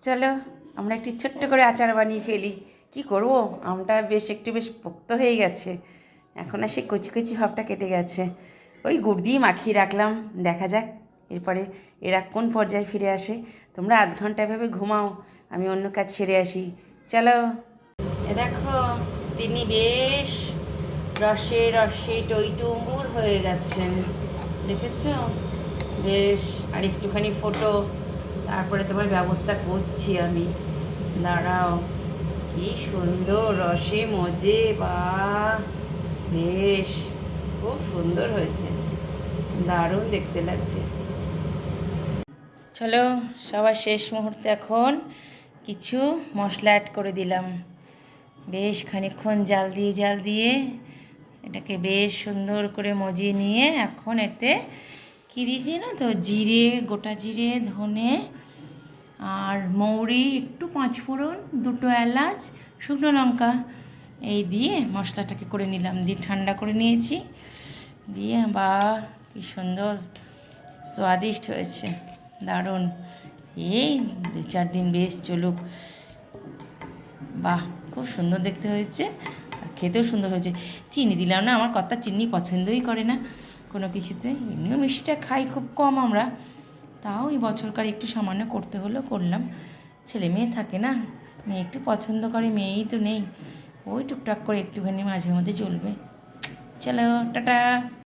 চলো আমরা একটি ছোট্ট করে আচার বানিয়ে ফেলি। কি করব, আমটা বেশ পোক্ত হয়ে গেছে, এখন আর সেই কচি কচি ভাবটা কেটে গেছে। ওই গুড় দিয়ে মাখিয়ে রাখলাম, দেখা যাক এরপরে এরা কোন পর্যায়ে ফিরে আসে। তোমরা আধ ঘন্টা এভাবে ঘুমাও, আমি অন্য কাজ সেরে আসি। চলো। এ দেখো, তিনি বেশ রসে রসে টইটুম্বুর হয়ে গেছেন, দেখেছো? বেশ, আর একটুখানি ফোটো, তারপরে তোমার ব্যবস্থা করছি আমি। দাঁড়াও, কি সুন্দর রসে মজে, বা বেশ, খুব সুন্দর হয়েছে, দারুণ দেখতে লাগছে। চলো, সবার শেষ মুহূর্তে এখন কিছু মশলা অ্যাড করে দিলাম। বেশ খানিকক্ষণ জাল দিয়ে এটাকে বেশ সুন্দর করে মজিয়ে নিয়ে এখন এতে কী দিয়েছি না তো, জিরে, গোটা জিরে, ধনে আর মৌরি, একটু পাঁচফোড়ন, দুটো এলাচ, শুকনো লঙ্কা, এই দিয়ে মশলাটাকে করে নিলাম, দিয়ে ঠান্ডা করে নিয়েছি। দিয়ে বা কি সুন্দর স্বাদিষ্ট হয়েছে, দারুণ। এই 2-4 দিন বেশ চলুক। বাহ, খুব সুন্দর দেখতে হয়েছে আর খেতেও সুন্দর হয়েছে। চিনি দিলাম না, আমার কর্তা চিনি পছন্দই করে না কোনো কিছুতে, এমনিও মিষ্টিটা খাই খুব কম আমরা, তাও এই বছরকার একটু সামান্য করতে হলেও করলাম। ছেলে মেয়ে থাকে না, মেয়ে একটু পছন্দ করে, মেয়েই তো নেই, ওই টুকটাক করে একটুখানি মাঝে মধ্যে চলবে। চলো, টাটা।